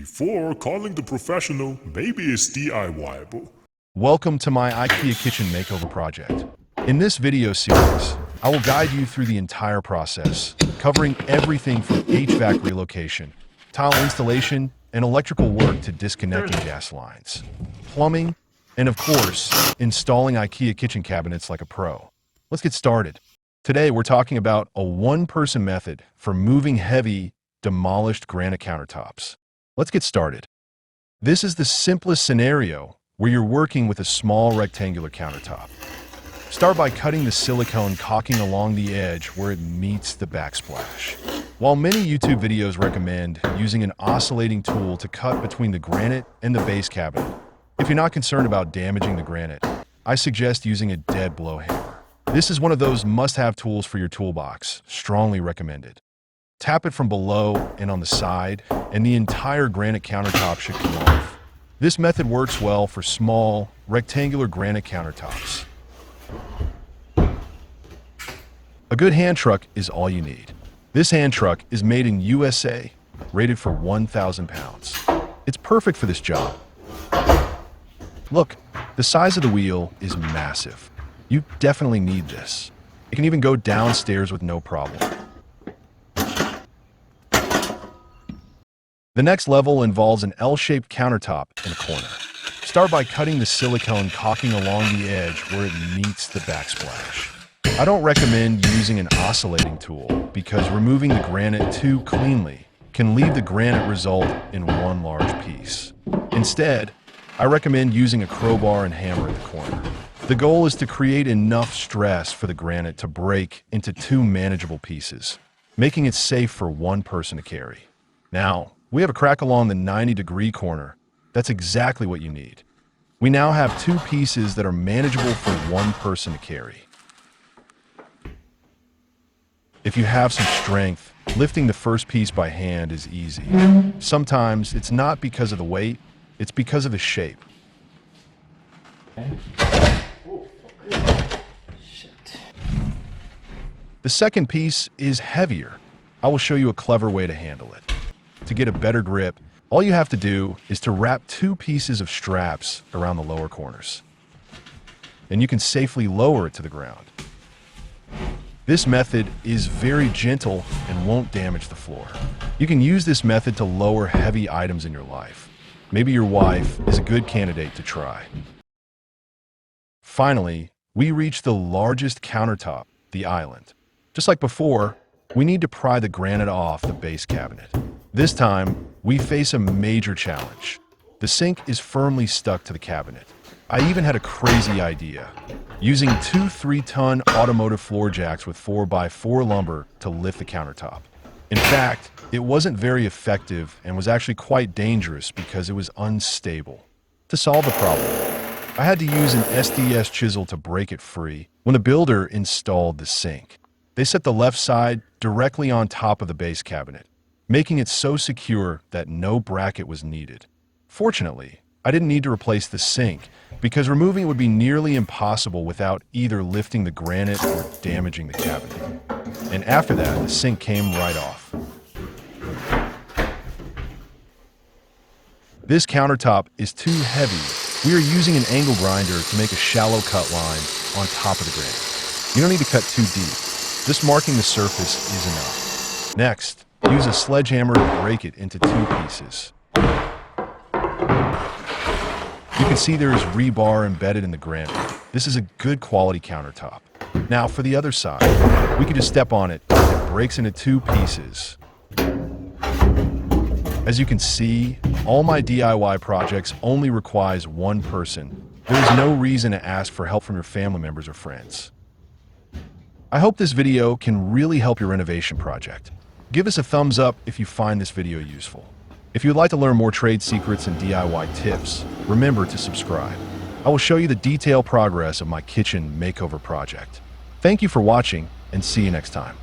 Before calling the professional, maybe it's DIY-able. Welcome to my IKEA Kitchen makeover project. In this video series, I will guide you through the entire process, covering everything from HVAC relocation, tile installation, and electrical work to disconnecting gas lines, plumbing, and of course, installing IKEA kitchen cabinets like a pro. Let's get started. Today, we're talking about a one-person method for moving heavy, demolished granite countertops. Let's get started. This is the simplest scenario where you're working with a small rectangular countertop. Start by cutting the silicone caulking along the edge where it meets the backsplash. While many YouTube videos recommend using an oscillating tool to cut between the granite and the base cabinet, if you're not concerned about damaging the granite, I suggest using a dead blow hammer. This is one of those must-have tools for your toolbox, strongly recommended. Tap it from below and on the side, and the entire granite countertop should come off. This method works well for small, rectangular granite countertops. A good hand truck is all you need. This hand truck is made in USA, rated for 1,000 pounds. It's perfect for this job. Look, the size of the wheel is massive. You definitely need this. It can even go downstairs with no problem. The next level involves an L-shaped countertop in a corner. Start by cutting the silicone caulking along the edge where it meets the backsplash. I don't recommend using an oscillating tool because removing the granite too cleanly can leave the granite result in one large piece. Instead, I recommend using a crowbar and hammer at the corner. The goal is to create enough stress for the granite to break into two manageable pieces, making it safe for one person to carry. Now, we have a crack along the 90-degree corner. That's exactly what you need. We now have two pieces that are manageable for one person to carry. If you have some strength, lifting the first piece by hand is easy. Sometimes it's not because of the weight, it's because of the shape. The second piece is heavier. I will show you a clever way to handle it. To get a better grip, all you have to do is to wrap two pieces of straps around the lower corners. And you can safely lower it to the ground. This method is very gentle and won't damage the floor. You can use this method to lower heavy items in your life. Maybe your wife is a good candidate to try. Finally, we reach the largest countertop, the island. Just like before, we need to pry the granite off the base cabinet. This time, we face a major challenge. The sink is firmly stuck to the cabinet. I even had a crazy idea, using two 3-ton automotive floor jacks with 4x4 lumber to lift the countertop. In fact, it wasn't very effective and was actually quite dangerous because it was unstable. To solve the problem, I had to use an SDS chisel to break it free when the builder installed the sink. They set the left side directly on top of the base cabinet, making it so secure that no bracket was needed. Fortunately, I didn't need to replace the sink because removing it would be nearly impossible without either lifting the granite or damaging the cabinet. And after that, the sink came right off. This countertop is too heavy. We are using an angle grinder to make a shallow cut line on top of the granite. You don't need to cut too deep. Just marking the surface is enough. Next, use a sledgehammer to break it into two pieces. You can see there is rebar embedded in the granite. This is a good quality countertop. Now for the other side, we can just step on it and it breaks into two pieces. As you can see, all my DIY projects only requires one person. There is no reason to ask for help from your family members or friends. I hope this video can really help your renovation project. Give us a thumbs up if you find this video useful. If you'd like to learn more trade secrets and DIY tips, remember to subscribe. I will show you the detailed progress of my kitchen makeover project. Thank you for watching and see you next time.